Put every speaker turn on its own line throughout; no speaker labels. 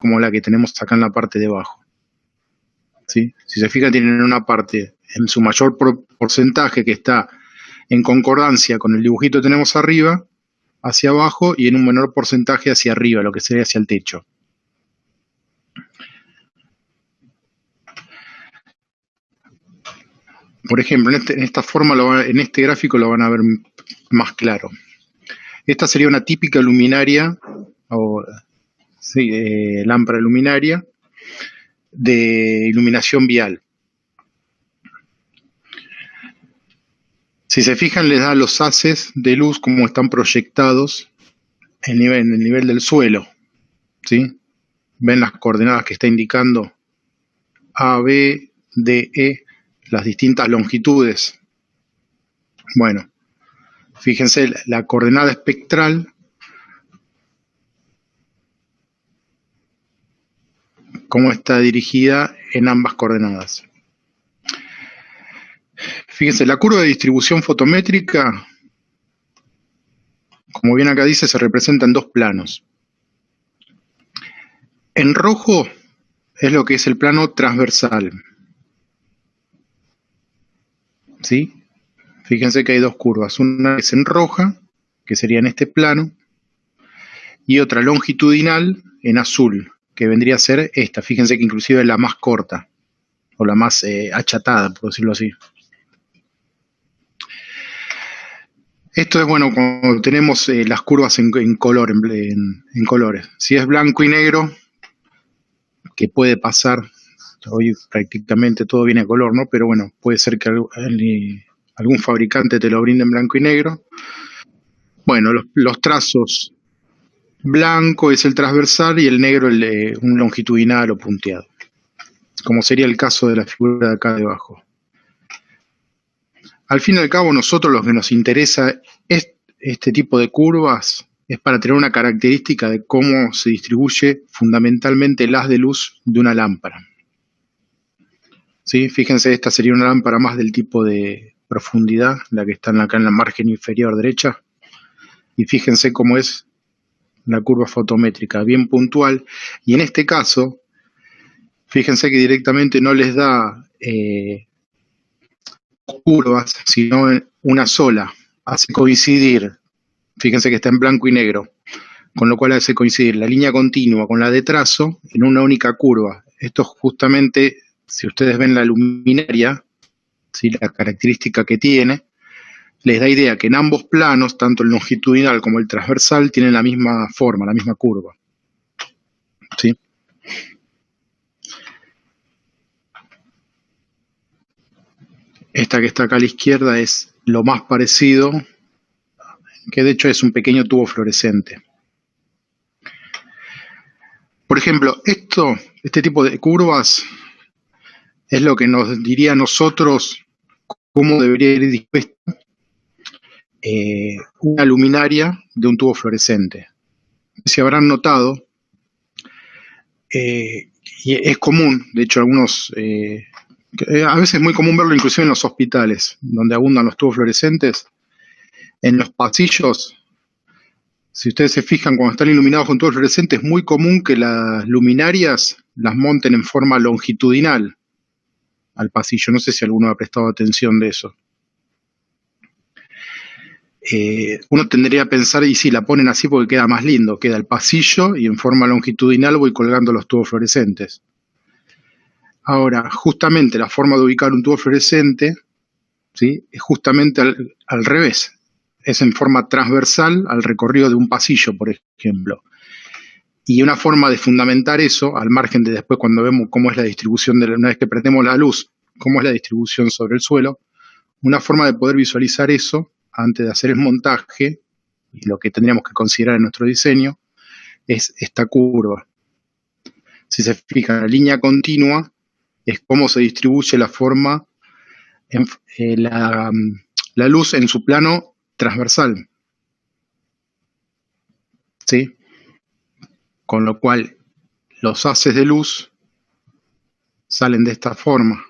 como la que tenemos acá en la parte de abajo. ¿Sí? Si se fijan, tienen una parte en su mayor porcentaje que está en concordancia con el dibujito que tenemos arriba, hacia abajo, y en un menor porcentaje hacia arriba, lo que sería hacia el techo. Por ejemplo, en esta forma, en este gráfico lo van a ver más claro. Esta sería una típica luminaria, o sí, lámpara luminaria, de iluminación vial. Si se fijan, les da los haces de luz como están proyectados en el nivel del suelo. ¿Sí? Ven las coordenadas que está indicando A, B, D, E, las distintas longitudes. Bueno, fíjense la coordenada espectral, cómo está dirigida en ambas coordenadas. Fíjense, la curva de distribución fotométrica, como bien acá dice, se representa en dos planos. En rojo es lo que es el plano transversal. ¿Sí? Fíjense que hay dos curvas, una es en roja, que sería en este plano, y otra longitudinal en azul, que vendría a ser esta. Fíjense que inclusive es la más corta, o la más achatada, por decirlo así. Esto es bueno cuando tenemos las curvas en colores. Si es blanco y negro, que puede pasar, hoy prácticamente todo viene a color, ¿no? Pero bueno, puede ser que algún fabricante te lo brinde en blanco y negro. Bueno, los trazos, blanco es el transversal y el negro un longitudinal o punteado, como sería el caso de la figura de acá debajo. Al fin y al cabo, nosotros lo que nos interesa es este tipo de curvas, es para tener una característica de cómo se distribuye fundamentalmente el haz de luz de una lámpara. ¿Sí? Fíjense, esta sería una lámpara más del tipo de profundidad, la que está acá en la margen inferior derecha. Y fíjense cómo es la curva fotométrica, bien puntual. Y en este caso, fíjense que directamente no les da curvas, sino una sola. Hace coincidir, fíjense que está en blanco y negro, con lo cual hace coincidir la línea continua con la de trazo en una única curva. Esto justamente, si ustedes ven la luminaria, ¿sí? La característica que tiene, les da idea que en ambos planos, tanto el longitudinal como el transversal, tienen la misma forma, la misma curva. ¿Sí? Esta que está acá a la izquierda es lo más parecido, que de hecho es un pequeño tubo fluorescente. Por ejemplo, este tipo de curvas es lo que nos diría a nosotros cómo debería ir dispuesta una luminaria de un tubo fluorescente. Si habrán notado, y es común, de hecho a veces es muy común verlo inclusive en los hospitales, donde abundan los tubos fluorescentes, en los pasillos. Si ustedes se fijan, cuando están iluminados con tubos fluorescentes, es muy común que las luminarias las monten en forma longitudinal al pasillo. No sé si alguno ha prestado atención de eso. Uno tendría a pensar, y si la ponen así porque queda más lindo, queda el pasillo y en forma longitudinal voy colgando los tubos fluorescentes. Ahora, justamente la forma de ubicar un tubo fluorescente, ¿sí? Es justamente al revés. Es en forma transversal al recorrido de un pasillo, por ejemplo. Y una forma de fundamentar eso, al margen de después cuando vemos cómo es la distribución, una vez que prendemos la luz, cómo es la distribución sobre el suelo, una forma de poder visualizar eso antes de hacer el montaje, y lo que tendríamos que considerar en nuestro diseño, es esta curva. Si se fijan, la línea continua es cómo se distribuye la forma, la luz en su plano transversal. ¿Sí? Con lo cual los haces de luz salen de esta forma.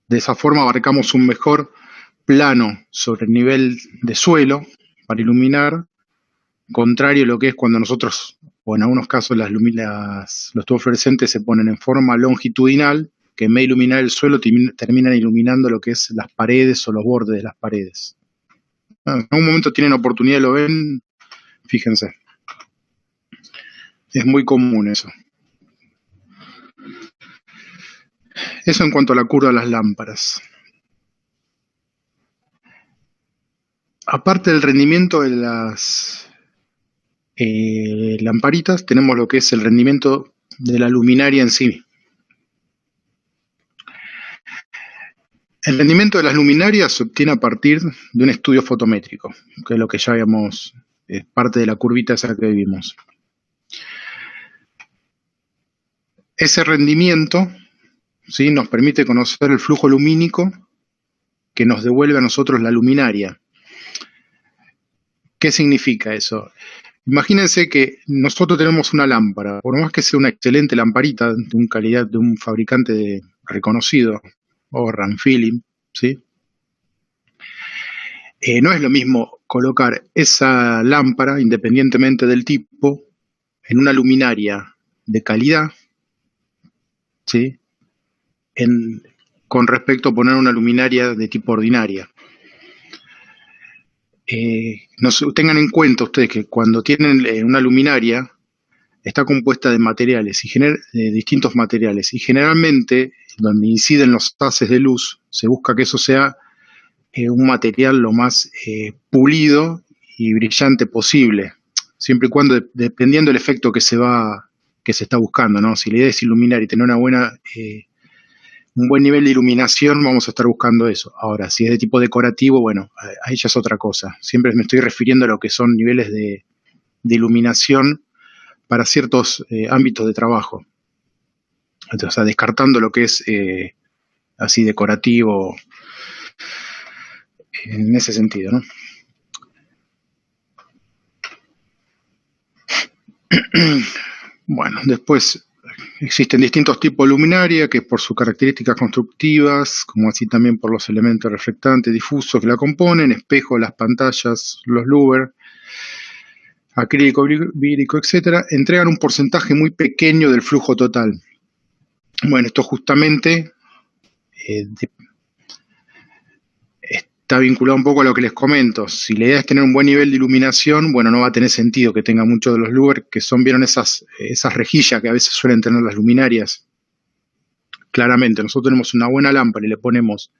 De esa forma abarcamos un mejor plano sobre el nivel de suelo para iluminar, contrario a lo que es cuando nosotros o en algunos casos los tubos fluorescentes se ponen en forma longitudinal, que en vez de iluminar el suelo terminan iluminando lo que es las paredes o los bordes de las paredes. En algún momento tienen oportunidad, lo ven, fíjense. Es muy común eso. Eso en cuanto a la curva de las lámparas. Aparte del rendimiento de las lamparitas, tenemos lo que es el rendimiento de la luminaria en sí. El rendimiento de las luminarias se obtiene a partir de un estudio fotométrico, que es lo que ya habíamos, parte de la curvita esa que vimos. Ese rendimiento, ¿sí?, nos permite conocer el flujo lumínico que nos devuelve a nosotros la luminaria. ¿Qué significa eso? Imagínense que nosotros tenemos una lámpara, por más que sea una excelente lamparita de calidad de un fabricante reconocido, o Ranfilm, ¿sí? No es lo mismo colocar esa lámpara, independientemente del tipo, en una luminaria de calidad, ¿sí?, con respecto a poner una luminaria de tipo ordinaria. Tengan en cuenta ustedes que cuando tienen una luminaria, está compuesta de materiales, de distintos materiales, y generalmente donde inciden los haces de luz, se busca que eso sea un material lo más pulido y brillante posible, siempre y cuando, dependiendo del efecto que se está buscando, ¿no? Si la idea es iluminar y tener un buen nivel de iluminación, vamos a estar buscando eso. Ahora, si es de tipo decorativo, bueno, ahí ya es otra cosa. Siempre me estoy refiriendo a lo que son niveles de iluminación para ciertos ámbitos de trabajo. O sea, descartando lo que es así decorativo en ese sentido, ¿no? Bueno, después existen distintos tipos de luminaria que por sus características constructivas, como así también por los elementos reflectantes difusos que la componen, espejos, las pantallas, los louvers, acrílico, vírico, etcétera, entregan un porcentaje muy pequeño del flujo total. Bueno, esto justamente está vinculado un poco a lo que les comento. Si la idea es tener un buen nivel de iluminación, bueno, no va a tener sentido que tenga muchos de los louvers, que ¿vieron esas rejillas que a veces suelen tener las luminarias? Claramente, nosotros tenemos una buena lámpara y le ponemos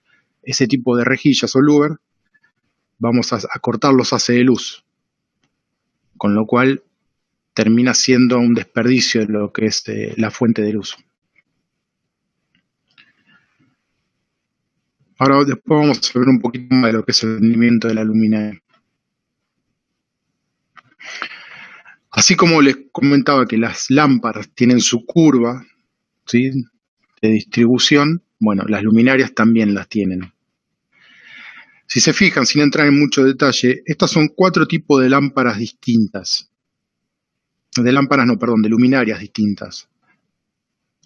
ese tipo de rejillas o louver, vamos a cortar los haces de luz, con lo cual termina siendo un desperdicio de lo que es la fuente de luz. Ahora después vamos a ver un poquito más de lo que es el rendimiento de la luminaria. Así como les comentaba que las lámparas tienen su curva, ¿sí?, de distribución, bueno, las luminarias también las tienen. Si se fijan, sin entrar en mucho detalle, estas son 4 tipos de lámparas distintas. De luminarias distintas.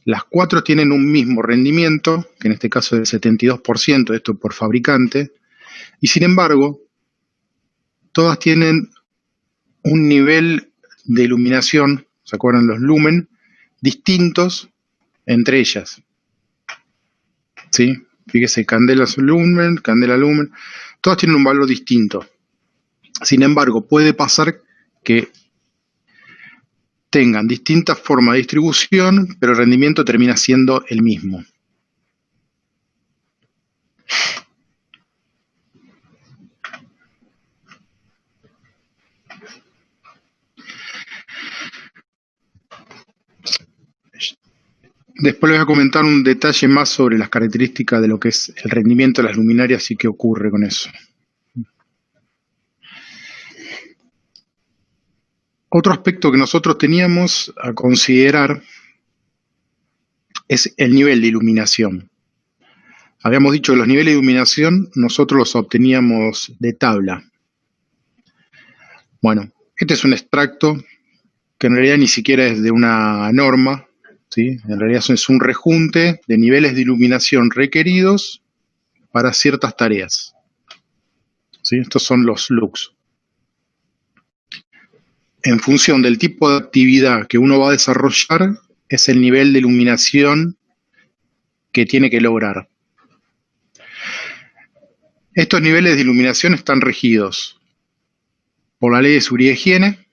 Las 4 tienen un mismo rendimiento, que en este caso es del 72%, esto por fabricante, y sin embargo, todas tienen un nivel de iluminación, ¿se acuerdan? Los lumen, distintos entre ellas. ¿Sí? Fíjese, candela lumen, candela lumen, todas tienen un valor distinto. Sin embargo, puede pasar que tengan distintas formas de distribución, pero el rendimiento termina siendo el mismo. Después les voy a comentar un detalle más sobre las características de lo que es el rendimiento de las luminarias y qué ocurre con eso. Otro aspecto que nosotros teníamos a considerar es el nivel de iluminación. Habíamos dicho que los niveles de iluminación nosotros los obteníamos de tabla. Bueno, este es un extracto que en realidad ni siquiera es de una norma, ¿sí? En realidad es un rejunte de niveles de iluminación requeridos para ciertas tareas, ¿sí? Estos son los lux. en función del tipo de actividad que uno va a desarrollar, es el nivel de iluminación que tiene que lograr. Estos niveles de iluminación están regidos por la Ley de Seguridad e Higiene,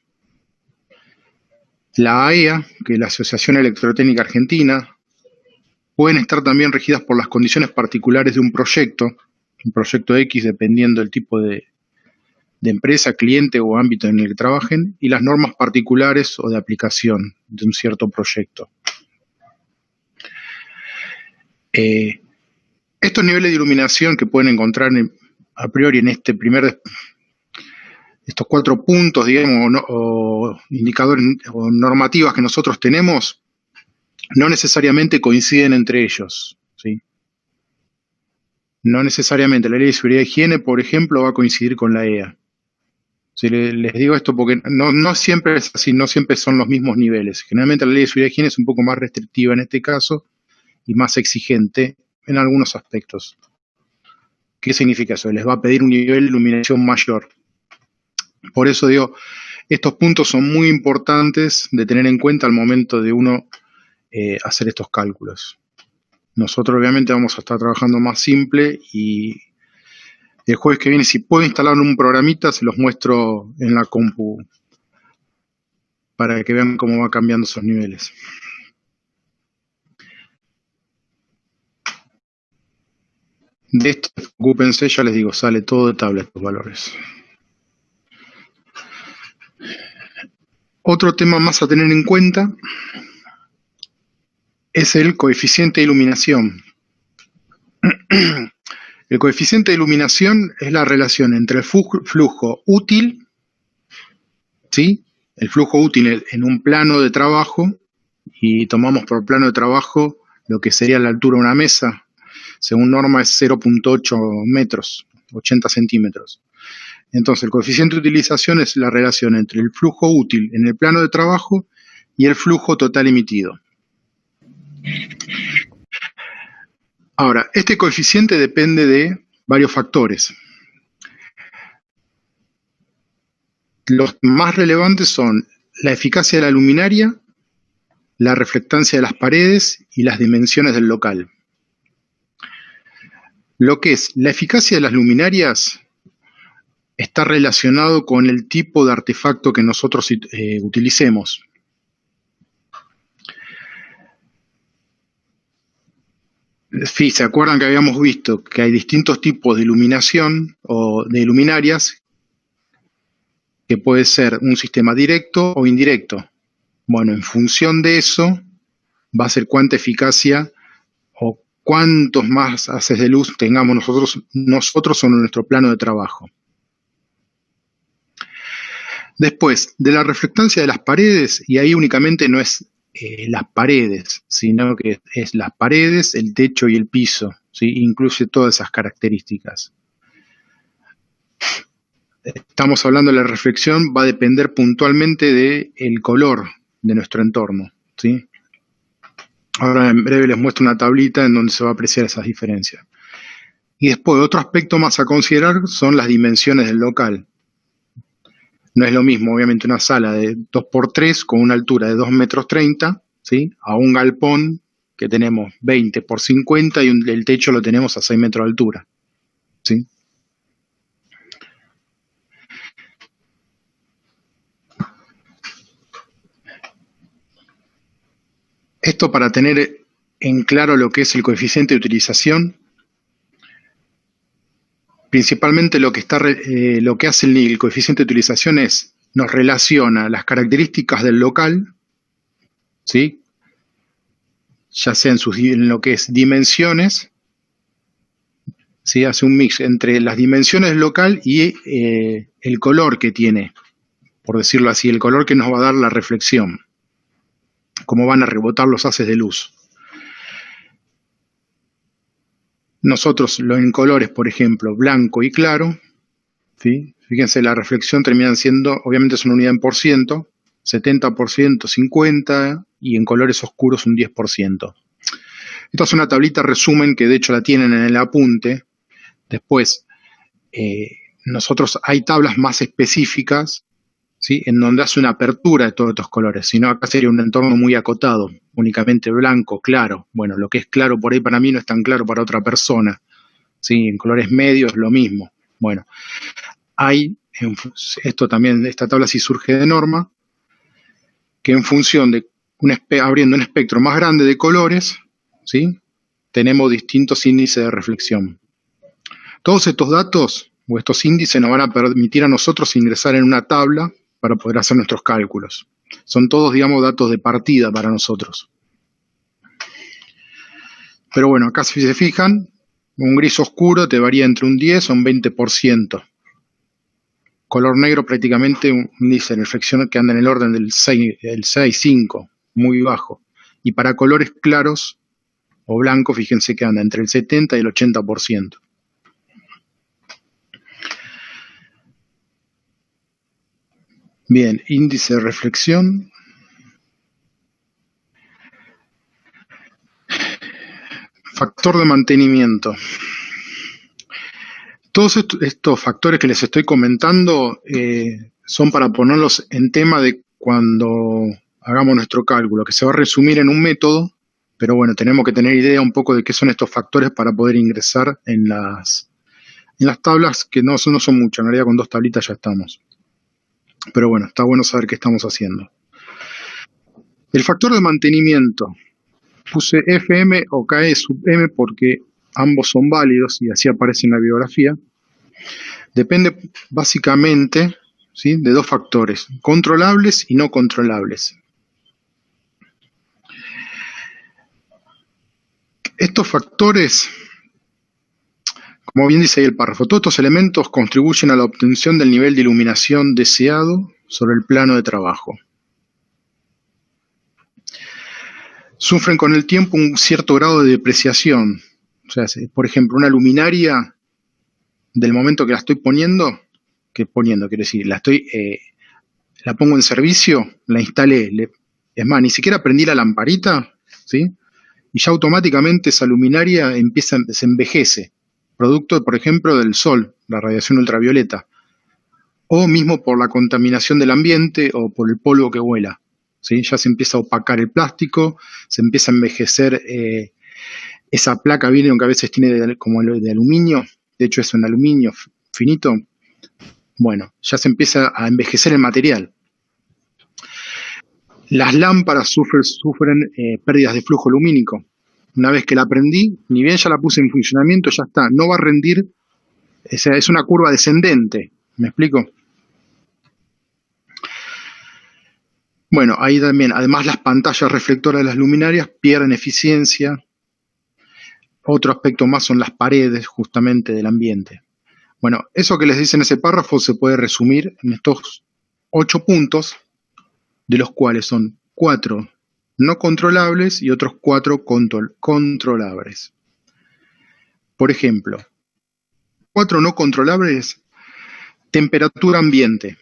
la AEA, que es la Asociación Electrotécnica Argentina. Pueden estar también regidas por las condiciones particulares de un proyecto X, dependiendo del tipo de empresa, cliente o ámbito en el que trabajen, y las normas particulares o de aplicación de un cierto proyecto. Estos niveles de iluminación que pueden encontrar a priori en estos 4 puntos, digamos, o indicadores o normativas que nosotros tenemos, no necesariamente coinciden entre ellos, ¿sí? No necesariamente la Ley de Seguridad e Higiene, por ejemplo, va a coincidir con la EA. ¿Sí? Les digo esto porque no siempre es así, no siempre son los mismos niveles. Generalmente la Ley de Seguridad e Higiene es un poco más restrictiva en este caso y más exigente en algunos aspectos. ¿Qué significa eso? Les va a pedir un nivel de iluminación mayor. Por eso digo, estos puntos son muy importantes de tener en cuenta al momento de uno hacer estos cálculos. Nosotros obviamente vamos a estar trabajando más simple y el jueves que viene, si puedo instalar un programita, se los muestro en la compu para que vean cómo va cambiando esos niveles. De esto, ocúpense, ya les digo, sale todo de tabla estos valores. Otro tema más a tener en cuenta es el coeficiente de iluminación. El coeficiente de iluminación es la relación entre el flujo útil, ¿sí? El flujo útil en un plano de trabajo, y tomamos por plano de trabajo lo que sería la altura de una mesa, según norma es 0.8 metros, 80 centímetros. Entonces, el coeficiente de utilización es la relación entre el flujo útil en el plano de trabajo y el flujo total emitido. Ahora, este coeficiente depende de varios factores. Los más relevantes son la eficacia de la luminaria, la reflectancia de las paredes y las dimensiones del local. Lo que es la eficacia de las luminarias está relacionado con el tipo de artefacto que nosotros utilicemos. ¿Se acuerdan que habíamos visto que hay distintos tipos de iluminación o de luminarias, que puede ser un sistema directo o indirecto? Bueno, en función de eso va a ser cuánta eficacia o cuántos más haces de luz tengamos nosotros en nuestro plano de trabajo. Después, de la reflectancia de las paredes, y ahí únicamente no es las paredes, sino que es las paredes, el techo y el piso, ¿sí? Incluye todas esas características. Estamos hablando de la reflexión, va a depender puntualmente del color de nuestro entorno, ¿sí? Ahora en breve les muestro una tablita en donde se va a apreciar esas diferencias. Y después, otro aspecto más a considerar son las dimensiones del local. No es lo mismo, obviamente, una sala de 2x3 con una altura de 2,30 m, ¿sí? A un galpón que tenemos 20 por 50 y el techo lo tenemos a 6 metros de altura, ¿sí? Esto para tener en claro lo que es el coeficiente de utilización. Principalmente lo que hace el coeficiente de utilización es, nos relaciona las características del local, ¿sí? Ya sea en lo que es dimensiones, ¿sí? Hace un mix entre las dimensiones del local y el color que tiene, por decirlo así, el color que nos va a dar la reflexión, cómo van a rebotar los haces de luz. Nosotros en colores, por ejemplo, blanco y claro, ¿sí? Fíjense, la reflexión termina siendo, obviamente es una unidad en por ciento, 70%, 50%, y en colores oscuros un 10%. Esta es una tablita resumen que de hecho la tienen en el apunte. Después, hay tablas más específicas ¿sí? En donde hace una apertura de todos estos colores, sino acá sería un entorno muy acotado, únicamente blanco, claro. Bueno, lo que es claro por ahí para mí no es tan claro para otra persona, ¿sí? En colores medios lo mismo. Bueno, esto también, esta tabla sí surge de norma, que en función de abriendo un espectro más grande de colores, ¿sí? Tenemos distintos índices de reflexión. Todos estos datos o estos índices nos van a permitir a nosotros ingresar en una tabla para poder hacer nuestros cálculos. Son todos, digamos, datos de partida para nosotros. Pero bueno, acá si se fijan, un gris oscuro te varía entre un 10 o un 20%. Color negro prácticamente un índice de reflexión que anda en el orden del 6, 5, muy bajo. Y para colores claros o blancos, fíjense que anda entre el 70 y el 80%. Bien, índice de reflexión. Factor de mantenimiento. Todos estos factores que les estoy comentando son para ponerlos en tema de cuando hagamos nuestro cálculo, que se va a resumir en un método, pero bueno, tenemos que tener idea un poco de qué son estos factores para poder ingresar en las tablas, que no son muchas, en realidad con 2 tablitas ya estamos. Pero bueno, está bueno saber qué estamos haciendo. El factor de mantenimiento. Puse FM o KE sub M porque ambos son válidos y así aparece en la bibliografía. Depende básicamente, ¿sí?, de 2 factores, controlables y no controlables. Estos factores, como bien dice ahí el párrafo, todos estos elementos contribuyen a la obtención del nivel de iluminación deseado sobre el plano de trabajo. Sufren con el tiempo un cierto grado de depreciación. O sea, por ejemplo, una luminaria, del momento que la estoy poniendo, quiero decir, la pongo en servicio, la instalé, es más, ni siquiera prendí la lamparita, ¿sí? Y ya automáticamente esa luminaria se envejece, producto, por ejemplo, del sol, la radiación ultravioleta, o mismo por la contaminación del ambiente o por el polvo que vuela, ¿sí? Ya se empieza a opacar el plástico, se empieza a envejecer esa placa vidrio que a veces tiene como de aluminio, de hecho es un aluminio finito. Bueno, ya se empieza a envejecer el material. Las lámparas sufren pérdidas de flujo lumínico. Una vez que la prendí, ni bien ya la puse en funcionamiento, ya está, no va a rendir, es una curva descendente, ¿me explico? Bueno, ahí también, además las pantallas reflectoras de las luminarias pierden eficiencia. Otro aspecto más son las paredes, justamente, del ambiente. Bueno, eso que les dice en ese párrafo se puede resumir en estos 8 puntos, de los cuales son 4 no controlables y otros 4 controlables. Por ejemplo, 4 no controlables, temperatura ambiente.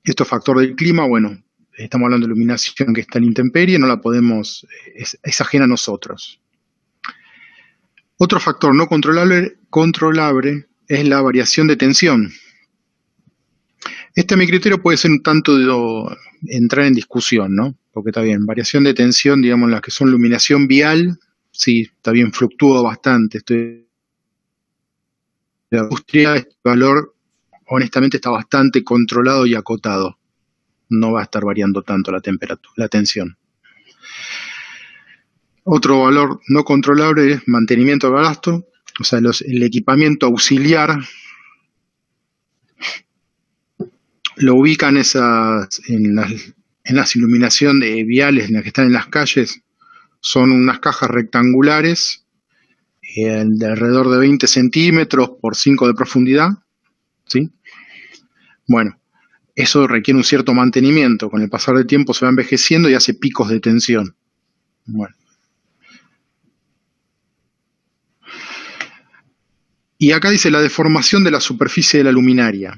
Esto es factor del clima, bueno, estamos hablando de iluminación que está en intemperie, no la podemos, es ajena a nosotros. Otro factor no controlable es la variación de tensión. Este a mi criterio puede ser un tanto de entrar en discusión, ¿no? Porque está bien, variación de tensión, digamos, las que son iluminación vial, sí, está bien, fluctúa bastante. La industria, este valor, honestamente, está bastante controlado y acotado. No va a estar variando tanto la temperatura, la tensión. Otro valor no controlable es mantenimiento de gasto, o sea, el equipamiento auxiliar. Lo ubican en las iluminaciones viales en las que están en las calles. Son unas cajas rectangulares de alrededor de 20 centímetros por 5 de profundidad, ¿sí? Bueno, eso requiere un cierto mantenimiento. Con el pasar del tiempo se va envejeciendo y hace picos de tensión. Bueno. Y acá dice la deformación de la superficie de la luminaria.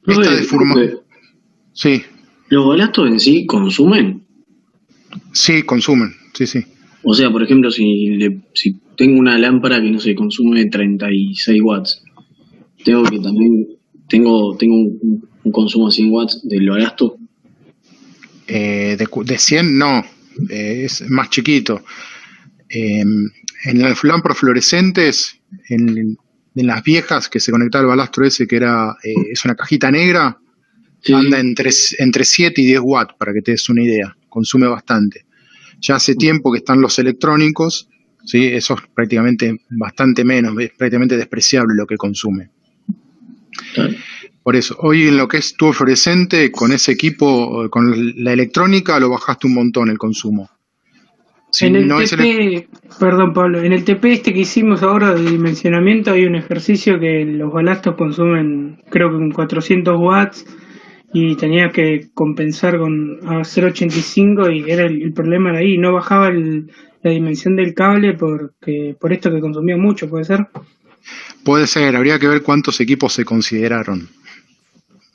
Esta deformación... Sí.
¿Los balastos en sí consumen?
Sí, consumen, sí.
O sea, por ejemplo, si tengo una lámpara que no se consume 36 watts, tengo que también tengo un consumo de 100 watts del balasto.
De 100 no, es más chiquito. En las lámparas fluorescentes, en las viejas que se conectaba al balastro ese, que es una cajita negra,
Sí,
anda entre 7 y 10 watts, para que te des una idea. Consume bastante. Ya hace tiempo que están los electrónicos, ¿sí? Eso es prácticamente bastante menos, es prácticamente despreciable lo que consume.
claro.
Por eso, hoy en lo que es tubo fluorescente, con ese equipo, con la electrónica, lo bajaste un montón el consumo. Si
En el
no es
TP, perdón Pablo, en el TP este que hicimos ahora de dimensionamiento hay un ejercicio que los balastos consumen creo que con 400 watts y tenía que compensar con a 0,85 y era el problema era ahí, no bajaba la dimensión del cable por esto que consumía mucho, ¿puede ser?
Puede ser, habría que ver cuántos equipos se consideraron.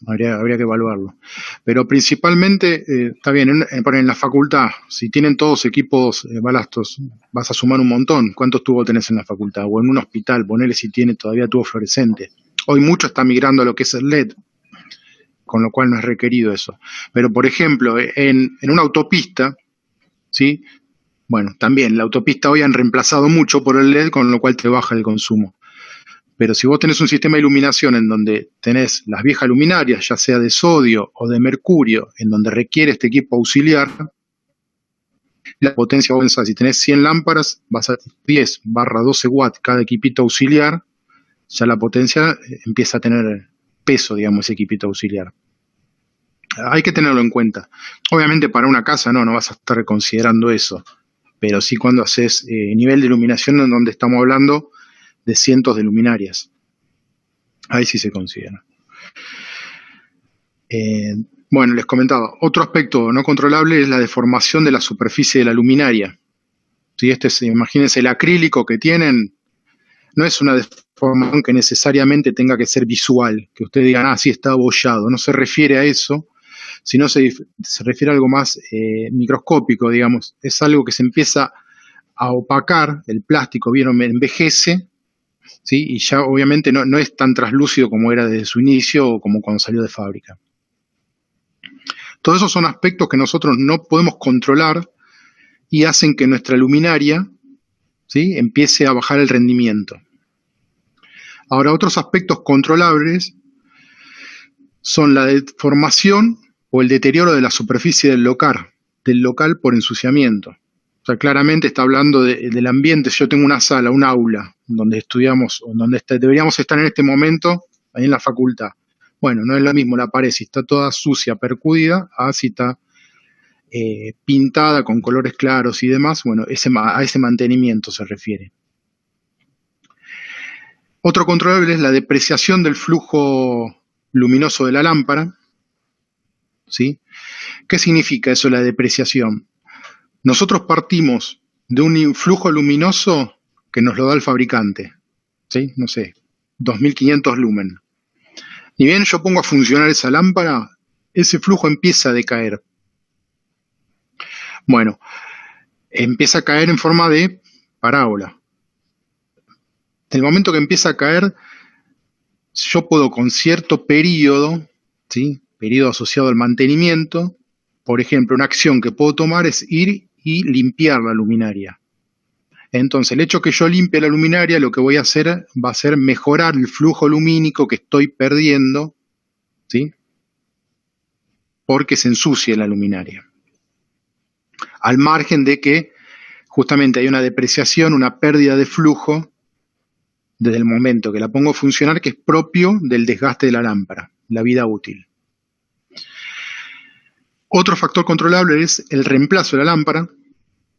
Habría que evaluarlo. Pero principalmente, está bien, en la facultad, si tienen todos equipos balastos, vas a sumar un montón. ¿Cuántos tubos tenés en la facultad? O en un hospital, ponele si tiene todavía tubo fluorescente. Hoy mucho está migrando a lo que es el LED, con lo cual no es requerido eso. Pero, por ejemplo, en una autopista, ¿sí? Bueno, también la autopista hoy han reemplazado mucho por el LED, con lo cual te baja el consumo. Pero si vos tenés un sistema de iluminación en donde tenés las viejas luminarias, ya sea de sodio o de mercurio, en donde requiere este equipo auxiliar, la potencia, vos pensás, si tenés 100 lámparas, vas a 10/12 watts cada equipito auxiliar, ya la potencia empieza a tener peso, digamos, ese equipito auxiliar. Hay que tenerlo en cuenta. Obviamente para una casa no vas a estar considerando eso, pero sí cuando haces nivel de iluminación en donde estamos hablando de cientos de luminarias. Ahí sí se considera. Bueno, les comentaba, otro aspecto no controlable es la deformación de la superficie de la luminaria. ¿Sí? Imagínense el acrílico que tienen, no es una deformación que necesariamente tenga que ser visual, que ustedes digan, sí está abollado, no se refiere a eso, sino se refiere a algo más microscópico, digamos. Es algo que se empieza a opacar, el plástico bien envejece, ¿sí? Y ya obviamente no es tan traslúcido como era desde su inicio o como cuando salió de fábrica. Todos esos son aspectos que nosotros no podemos controlar y hacen que nuestra luminaria, ¿sí?, empiece a bajar el rendimiento. Ahora, otros aspectos controlables son la deformación o el deterioro de la superficie del local por ensuciamiento. O sea, claramente está hablando del ambiente. Si yo tengo una sala, un aula, donde estudiamos, donde deberíamos estar en este momento, ahí en la facultad. Bueno, no es lo mismo la pared si está toda sucia, percudida, a si está pintada con colores claros y demás. Bueno, a ese mantenimiento se refiere. Otro controlable es la depreciación del flujo luminoso de la lámpara. ¿Sí? ¿Qué significa eso, la depreciación? Nosotros partimos de un flujo luminoso que nos lo da el fabricante, ¿sí? No sé, 2500 lumen. Ni bien yo pongo a funcionar esa lámpara, ese flujo empieza a decaer. Bueno, empieza a caer en forma de parábola. En el momento que empieza a caer, yo puedo con cierto periodo, ¿sí?, periodo asociado al mantenimiento, por ejemplo, una acción que puedo tomar es ir y limpiar la luminaria. Entonces, el hecho que yo limpie la luminaria, lo que voy a hacer va a ser mejorar el flujo lumínico que estoy perdiendo, ¿sí?, porque se ensucie la luminaria. Al margen de que justamente hay una depreciación, una pérdida de flujo, desde el momento que la pongo a funcionar, que es propio del desgaste de la lámpara, la vida útil. Otro factor controlable es el reemplazo de la lámpara,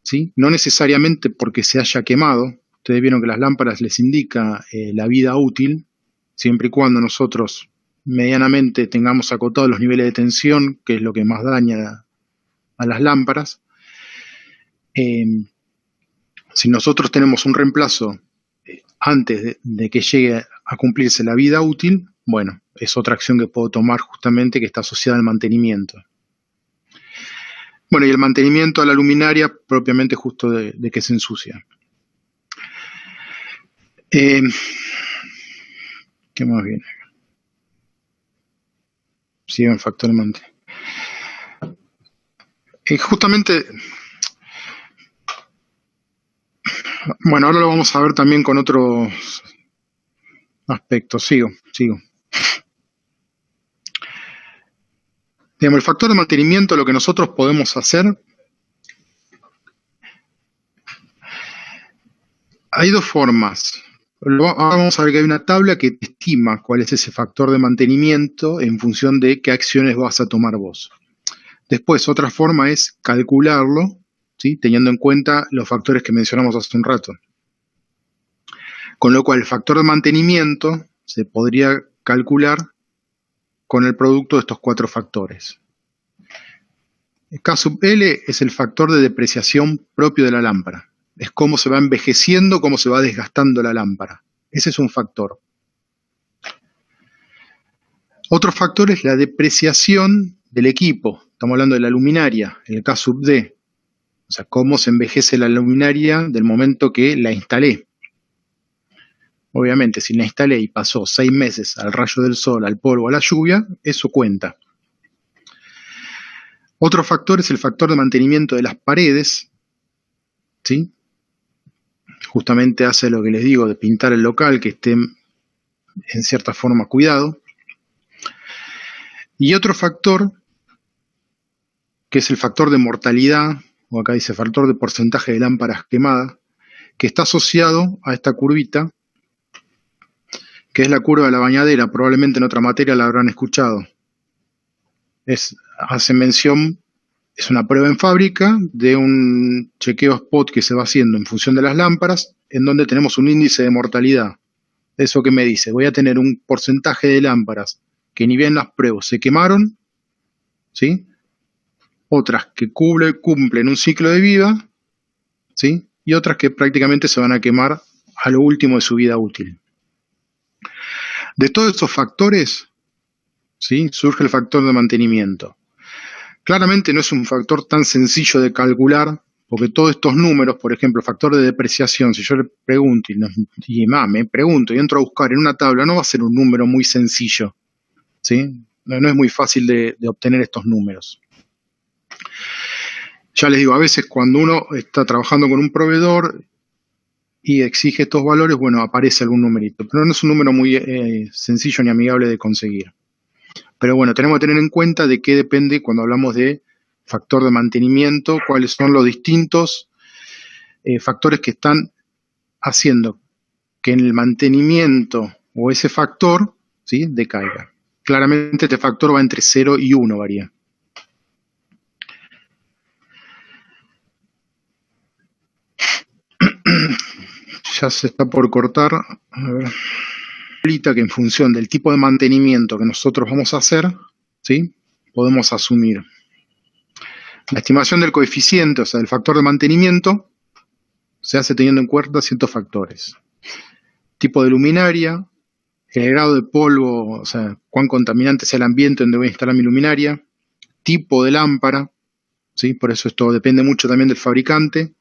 ¿sí? No necesariamente porque se haya quemado. Ustedes vieron que las lámparas les indica la vida útil, siempre y cuando nosotros medianamente tengamos acotados los niveles de tensión, que es lo que más daña a las lámparas. Si nosotros tenemos un reemplazo antes de que llegue a cumplirse la vida útil, bueno, es otra acción que puedo tomar justamente que está asociada al mantenimiento. Bueno, y el mantenimiento a la luminaria propiamente justo de que se ensucia. ¿Qué más viene? Sigo en factor de mantenimiento. Justamente, bueno, ahora lo vamos a ver también con otros aspectos. Sigo. Digamos, el factor de mantenimiento, lo que nosotros podemos hacer, hay dos formas. Ahora vamos a ver que hay una tabla que te estima cuál es ese factor de mantenimiento en función de qué acciones vas a tomar vos. Después, otra forma es calcularlo, ¿sí? Teniendo en cuenta los factores que mencionamos hace un rato. Con lo cual, el factor de mantenimiento se podría calcular con el producto de estos cuatro factores. K sub L es el factor de depreciación propio de la lámpara. Es cómo se va envejeciendo, cómo se va desgastando la lámpara. Ese es un factor. Otro factor es la depreciación del equipo. Estamos hablando de la luminaria, el K sub D. O sea, cómo se envejece la luminaria del momento que la instalé. Obviamente, si la instalé y pasó 6 meses al rayo del sol, al polvo, a la lluvia, eso cuenta. Otro factor es el factor de mantenimiento de las paredes, ¿sí? Justamente hace lo que les digo, de pintar el local, que esté en cierta forma cuidado. Y otro factor, que es el factor de mortalidad, o acá dice factor de porcentaje de lámparas quemadas, que está asociado a esta curvita, que es la curva de la bañadera. Probablemente en otra materia la habrán escuchado. Hace mención, es una prueba en fábrica de un chequeo spot que se va haciendo en función de las lámparas, en donde tenemos un índice de mortalidad. ¿Eso qué me dice? Voy a tener un porcentaje de lámparas que ni bien las pruebo se quemaron, ¿sí? Otras que cumplen un ciclo de vida, ¿sí? Y otras que prácticamente se van a quemar a lo último de su vida útil. De todos esos factores, ¿sí? Surge el factor de mantenimiento. Claramente no es un factor tan sencillo de calcular, porque todos estos números, por ejemplo, factor de depreciación, si yo le pregunto me pregunto y entro a buscar en una tabla, no va a ser un número muy sencillo, ¿sí? No es muy fácil de obtener estos números. Ya les digo, a veces cuando uno está trabajando con un proveedor y exige estos valores, bueno, aparece algún numerito, pero no es un número muy sencillo ni amigable de conseguir. Pero bueno, tenemos que tener en cuenta de qué depende cuando hablamos de factor de mantenimiento, cuáles son los distintos factores que están haciendo que en el mantenimiento o ese factor, ¿sí?, decaiga. Claramente este factor va entre 0 y 1, varía. Ya se está por cortar. A ver. Que en función del tipo de mantenimiento que nosotros vamos a hacer, ¿sí?, podemos asumir. La estimación del coeficiente, o sea, del factor de mantenimiento, se hace teniendo en cuenta ciertos factores. Tipo de luminaria, el grado de polvo, o sea, cuán contaminante sea el ambiente donde voy a instalar mi luminaria, tipo de lámpara, ¿sí?, por eso esto depende mucho también del fabricante,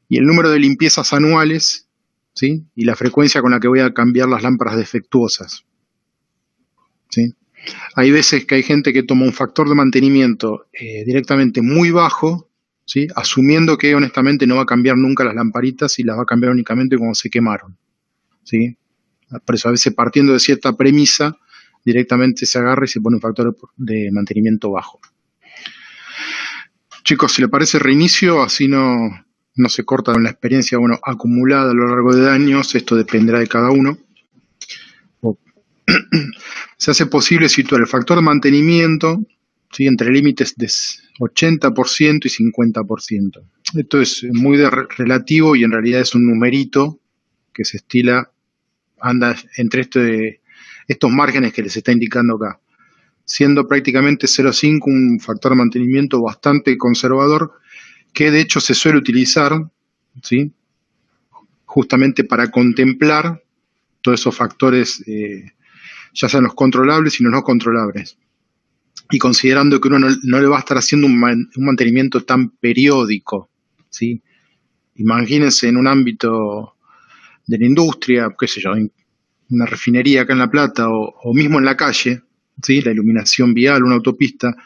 y el número de limpiezas anuales, ¿sí?, y la frecuencia con la que voy a cambiar las lámparas defectuosas, ¿sí? Hay veces que hay gente que toma un factor de mantenimiento directamente muy bajo, ¿sí?, asumiendo que honestamente no va a cambiar nunca las lamparitas y las va a cambiar únicamente cuando se quemaron, ¿sí? Por eso a veces partiendo de cierta premisa, directamente se agarra y se pone un factor de mantenimiento bajo. Chicos, si les parece reinicio, así no se corta con la experiencia acumulada a lo largo de años, esto dependerá de cada uno. Se hace posible situar el factor de mantenimiento, ¿sí?, entre límites de 80% y 50%. Esto es muy relativo y en realidad es un numerito que se anda entre estos márgenes que les está indicando acá, siendo prácticamente 0,5 un factor de mantenimiento bastante conservador, que de hecho se suele utilizar, ¿sí?, justamente para contemplar todos esos factores, ya sean los controlables y los no controlables. Y considerando que uno no le va a estar haciendo un mantenimiento tan periódico, ¿sí? Imagínense en un ámbito de la industria, qué sé yo, en una refinería acá en La Plata o mismo en la calle, ¿sí? La iluminación vial, una autopista,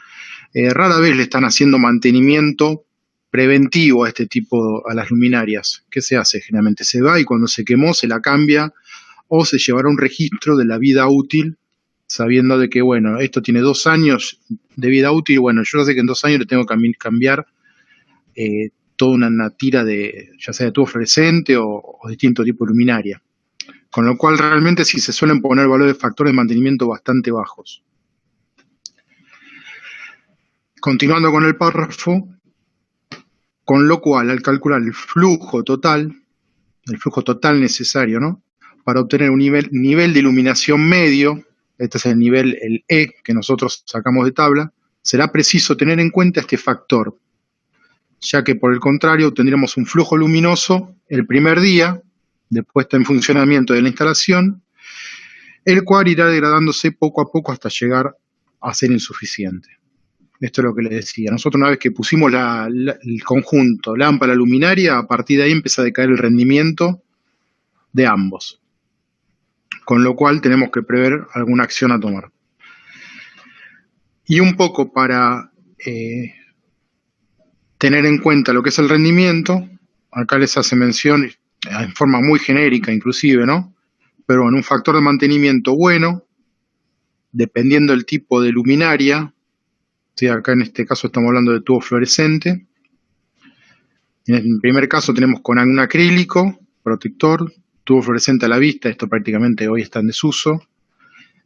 rara vez le están haciendo mantenimiento preventivo a este tipo, a las luminarias. ¿Qué se hace? Generalmente se va y cuando se quemó se la cambia o se llevará un registro de la vida útil, sabiendo de que, bueno, esto tiene 2 años de vida útil, bueno, yo sé que en 2 años le tengo que cambiar toda una tira de, ya sea de tubo fluorescente o distinto tipo de luminaria. Con lo cual realmente sí se suelen poner valores de factores de mantenimiento bastante bajos. Continuando con el párrafo, con lo cual al calcular el flujo total necesario, ¿no? Para obtener un nivel de iluminación medio, este es el nivel, el E, que nosotros sacamos de tabla, será preciso tener en cuenta este factor, ya que por el contrario tendremos un flujo luminoso el primer día, de puesta en funcionamiento de la instalación, el cual irá degradándose poco a poco hasta llegar a ser insuficiente. Esto es lo que les decía. Nosotros una vez que pusimos el conjunto lámpara luminaria, a partir de ahí empieza a decaer el rendimiento de ambos. Con lo cual tenemos que prever alguna acción a tomar. Y un poco para tener en cuenta lo que es el rendimiento, acá les hace mención en forma muy genérica inclusive, ¿no? Pero bueno, un factor de mantenimiento bueno, dependiendo del tipo de luminaria, ¿sí? Acá en este caso estamos hablando de tubo fluorescente. En el primer caso tenemos con un acrílico, protector, tubo fluorescente a la vista, esto prácticamente hoy está en desuso.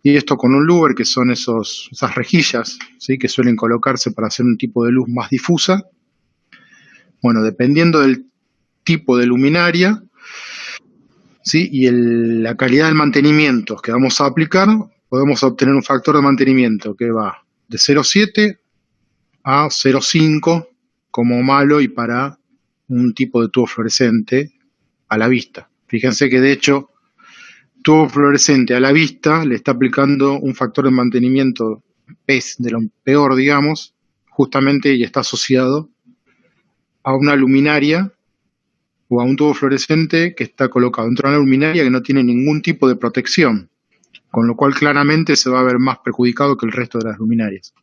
Y esto con un louver, que son esas rejillas, ¿sí? Que suelen colocarse para hacer un tipo de luz más difusa. Bueno, dependiendo del tipo de luminaria, ¿sí? Y la calidad del mantenimiento que vamos a aplicar, podemos obtener un factor de mantenimiento que va de 0,7 a 0,5 como malo y para un tipo de tubo fluorescente a la vista. Fíjense que de hecho tubo fluorescente a la vista le está aplicando un factor de mantenimiento de lo peor, digamos, justamente, y está asociado a una luminaria o a un tubo fluorescente que está colocado dentro de una luminaria que no tiene ningún tipo de protección, con lo cual claramente se va a ver más perjudicado que el resto de las luminarias.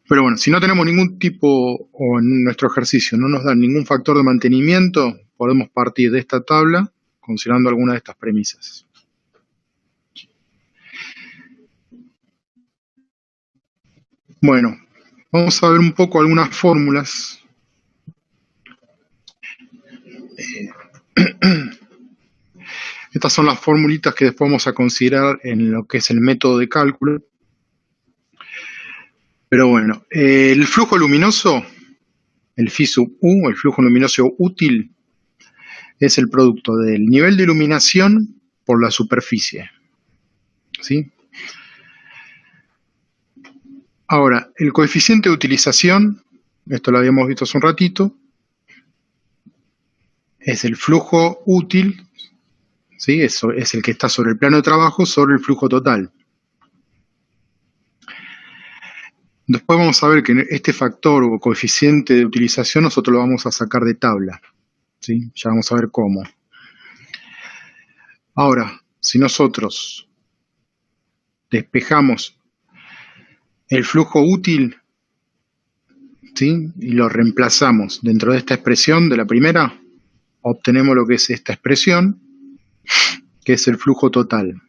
Pero bueno, si no tenemos ningún tipo, o en nuestro ejercicio no nos dan ningún factor de mantenimiento, podemos partir de esta tabla considerando alguna de estas premisas. Bueno, vamos a ver un poco algunas fórmulas. Estas son las formulitas que después vamos a considerar en lo que es el método de cálculo. Pero bueno, el flujo luminoso, el Φ sub U, el flujo luminoso útil, es el producto del nivel de iluminación por la superficie, ¿sí? Ahora, el coeficiente de utilización, esto lo habíamos visto hace un ratito, es el flujo útil, ¿sí? Eso es el que está sobre el plano de trabajo, sobre el flujo total. Después vamos a ver que este factor o coeficiente de utilización nosotros lo vamos a sacar de tabla, ¿sí? Ya vamos a ver cómo. Ahora, si nosotros despejamos el flujo útil, ¿sí? Y lo reemplazamos dentro de esta expresión de la primera, obtenemos lo que es esta expresión, que es el flujo total.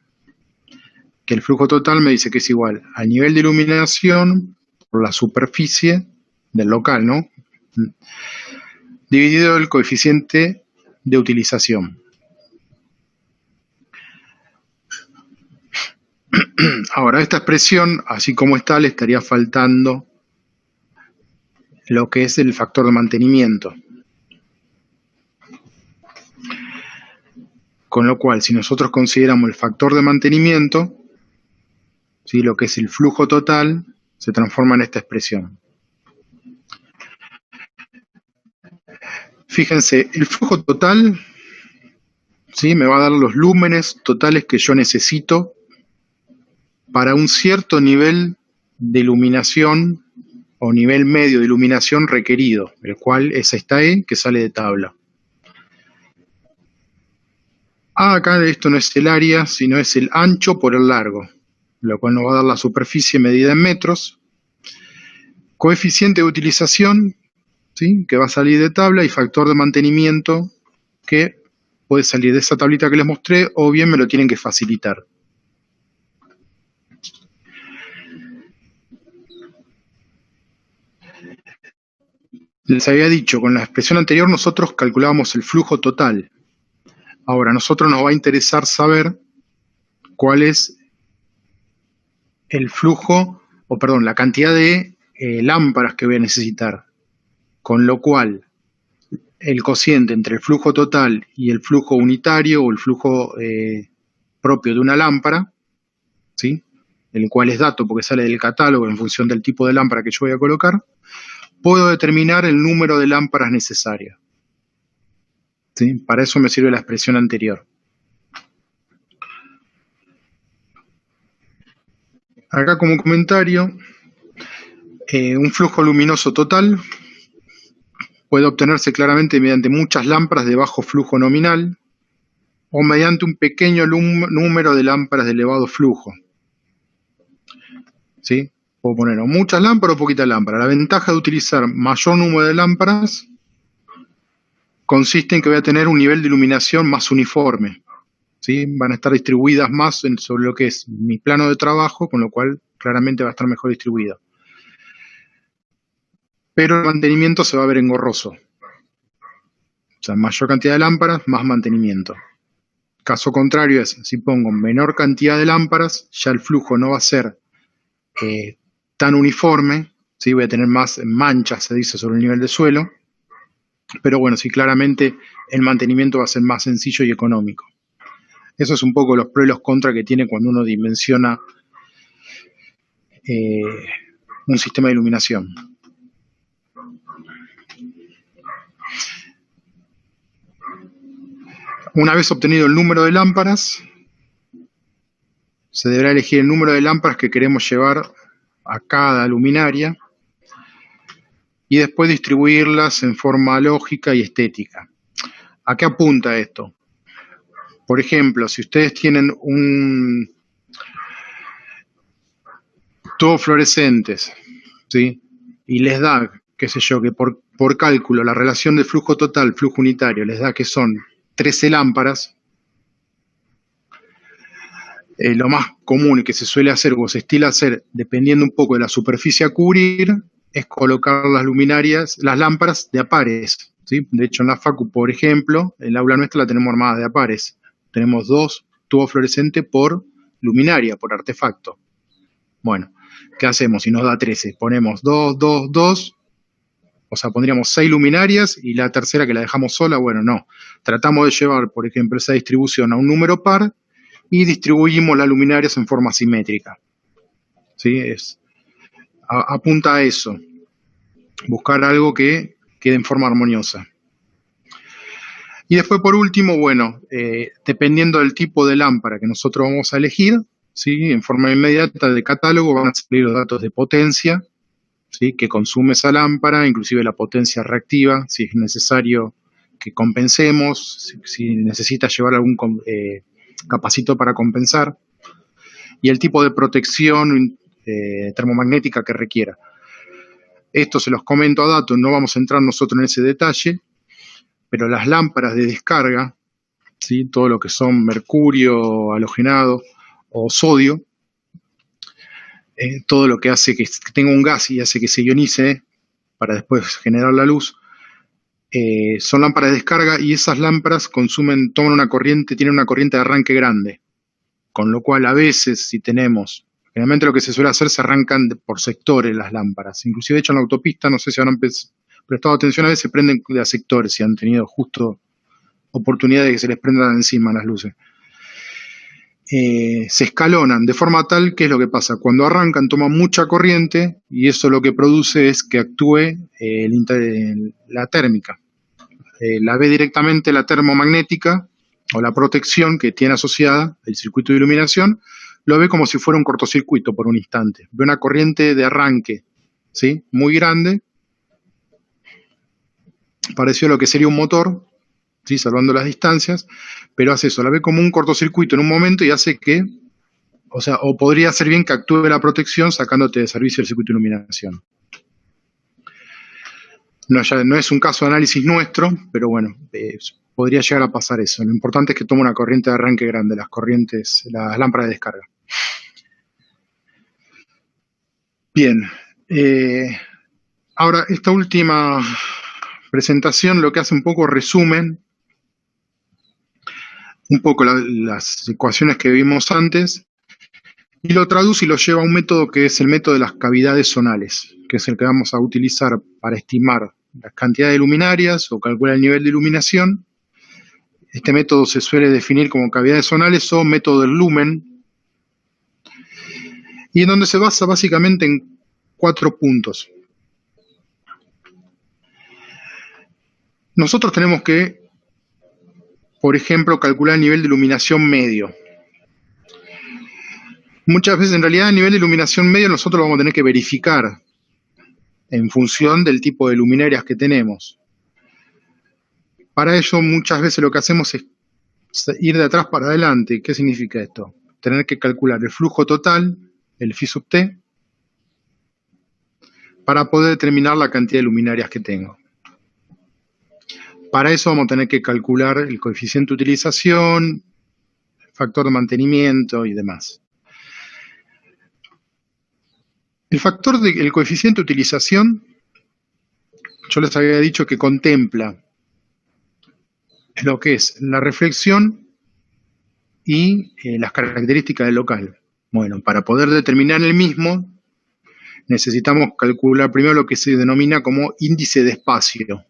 Que el flujo total me dice que es igual al nivel de iluminación por la superficie del local, ¿no? Dividido el coeficiente de utilización. Ahora, esta expresión, así como está, le estaría faltando lo que es el factor de mantenimiento. Con lo cual, si nosotros consideramos el factor de mantenimiento, ¿sí? Lo que es el flujo total, se transforma en esta expresión. Fíjense, el flujo total, ¿sí? Me va a dar los lúmenes totales que yo necesito para un cierto nivel de iluminación o nivel medio de iluminación requerido, el cual es esta E que sale de tabla. Acá esto no es el área, sino es el ancho por el largo. lo cual nos va a dar la superficie medida en metros. Coeficiente de utilización, ¿sí?, que va a salir de tabla, y factor de mantenimiento, que puede salir de esa tablita que les mostré, o bien me lo tienen que facilitar. Les había dicho, con la expresión anterior nosotros calculábamos el flujo total. Ahora, a nosotros nos va a interesar saber cuál es el flujo, o perdón, la cantidad de lámparas que voy a necesitar. Con lo cual, el cociente entre el flujo total y el flujo unitario, o el flujo propio de una lámpara, ¿sí?, el cual es dato porque sale del catálogo en función del tipo de lámpara que yo voy a colocar, puedo determinar el número de lámparas necesarias. ¿Sí? Para eso me sirve la expresión anterior. Acá como comentario, un flujo luminoso total puede obtenerse claramente mediante muchas lámparas de bajo flujo nominal o mediante un pequeño número de lámparas de elevado flujo. ¿Sí? Puedo poner o muchas lámparas o poquitas lámparas. La ventaja de utilizar mayor número de lámparas consiste en que voy a tener un nivel de iluminación más uniforme. ¿Sí? Van a estar distribuidas más sobre lo que es mi plano de trabajo, con lo cual claramente va a estar mejor distribuido. Pero el mantenimiento se va a ver engorroso. O sea, mayor cantidad de lámparas, más mantenimiento. Caso contrario es, si pongo menor cantidad de lámparas, ya el flujo no va a ser tan uniforme, ¿sí? Voy a tener más manchas, se dice, sobre el nivel de suelo, pero bueno, sí, claramente el mantenimiento va a ser más sencillo y económico. Eso es un poco los pros y los contras que tiene cuando uno dimensiona un sistema de iluminación. Una vez obtenido el número de lámparas, se deberá elegir el número de lámparas que queremos llevar a cada luminaria y después distribuirlas en forma lógica y estética. ¿A qué apunta esto? Por ejemplo, si ustedes tienen un tubos fluorescentes, ¿sí?, y les da, qué sé yo, que por cálculo la relación de flujo total, flujo unitario, les da que son 13 lámparas, lo más común y que se suele hacer o se estila hacer, dependiendo un poco de la superficie a cubrir, es colocar las luminarias, las lámparas de a pares, ¿sí? De hecho, en la Facu, por ejemplo, en el aula nuestra la tenemos armada de a pares. Tenemos 2 tubos fluorescentes por luminaria, por artefacto. Bueno, ¿qué hacemos si nos da 13? Ponemos 2, 2, 2, o sea, pondríamos 6 luminarias y la tercera que la dejamos sola. Bueno, no. Tratamos de llevar, por ejemplo, esa distribución a un número par y distribuimos las luminarias en forma simétrica. ¿Sí? Apunta a eso. Buscar algo que quede en forma armoniosa. Y después, por último, bueno, dependiendo del tipo de lámpara que nosotros vamos a elegir, ¿sí?, en forma inmediata de catálogo van a salir los datos de potencia, ¿sí?, que consume esa lámpara, inclusive la potencia reactiva, si es necesario que compensemos, si necesita llevar algún capacitor para compensar, y el tipo de protección termomagnética que requiera. Esto se los comento a datos, no vamos a entrar nosotros en ese detalle, pero las lámparas de descarga, ¿sí?, todo lo que son mercurio, halogenado o sodio, todo lo que hace que tenga un gas y hace que se ionice para después generar la luz, son lámparas de descarga, y esas lámparas toman una corriente, tienen una corriente de arranque grande, con lo cual a veces si tenemos, generalmente lo que se suele hacer, se arrancan por sectores las lámparas, inclusive de hecho en la autopista, no sé si habrán prestado atención, a veces se prenden de a sectores, si han tenido justo oportunidad de que se les prendan encima las luces. Se escalonan de forma tal que es lo que pasa, cuando arrancan toman mucha corriente y eso lo que produce es que actúe la térmica. La ve directamente la termomagnética o la protección que tiene asociada el circuito de iluminación, lo ve como si fuera un cortocircuito por un instante. Ve una corriente de arranque, ¿sí?, muy grande, parecido a lo que sería un motor, ¿sí?, salvando las distancias, pero hace eso, la ve como un cortocircuito en un momento y hace que o sea, o podría ser bien que actúe la protección sacándote de servicio el circuito de iluminación. No es un caso de análisis nuestro, pero bueno, podría llegar a pasar eso. Lo importante es que tome una corriente de arranque grande, las lámparas de descarga. Bien, ahora esta última presentación lo que hace un poco resumen un poco las ecuaciones que vimos antes y lo traduce y lo lleva a un método que es el método de las cavidades zonales, que es el que vamos a utilizar para estimar la cantidad de luminarias o calcular el nivel de iluminación. Este método se suele definir como cavidades zonales o método del lumen, y en donde se basa básicamente en 4 puntos. Nosotros tenemos que, por ejemplo, calcular el nivel de iluminación medio. Muchas veces, en realidad, el nivel de iluminación medio nosotros lo vamos a tener que verificar en función del tipo de luminarias que tenemos. Para ello, muchas veces lo que hacemos es ir de atrás para adelante. ¿Qué significa esto? Tener que calcular el flujo total, el phi sub t, para poder determinar la cantidad de luminarias que tengo. Para eso vamos a tener que calcular el coeficiente de utilización, el factor de mantenimiento y demás. El coeficiente de utilización, yo les había dicho que contempla lo que es la reflexión y las características del local. Bueno, para poder determinar el mismo, necesitamos calcular primero lo que se denomina como índice de espacio,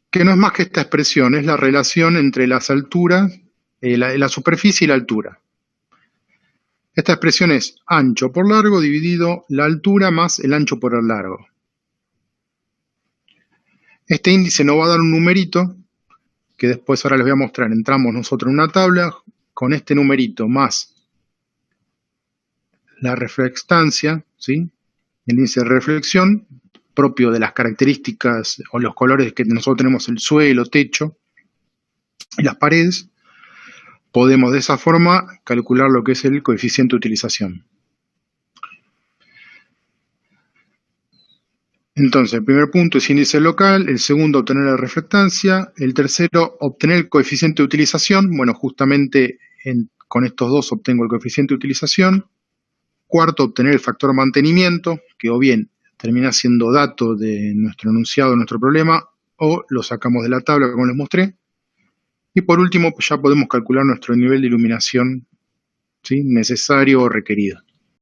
que no es más que esta expresión, es la relación entre las alturas, la superficie y la altura. Esta expresión es ancho por largo dividido la altura más el ancho por el largo. Este índice nos va a dar un numerito, que después ahora les voy a mostrar. Entramos nosotros en una tabla con este numerito más la reflectancia, ¿sí? El índice de reflexión, propio de las características o los colores que nosotros tenemos, el suelo, techo y las paredes. Podemos de esa forma calcular lo que es el coeficiente de utilización. Entonces, el primer punto es índice local, el segundo obtener la reflectancia, el tercero obtener el coeficiente de utilización. Bueno, justamente con estos dos obtengo el coeficiente de utilización. Cuarto, obtener el factor mantenimiento, que o bien termina siendo dato de nuestro enunciado, de nuestro problema, o lo sacamos de la tabla como les mostré. Y por último, pues ya podemos calcular nuestro nivel de iluminación, ¿sí?, necesario o requerido.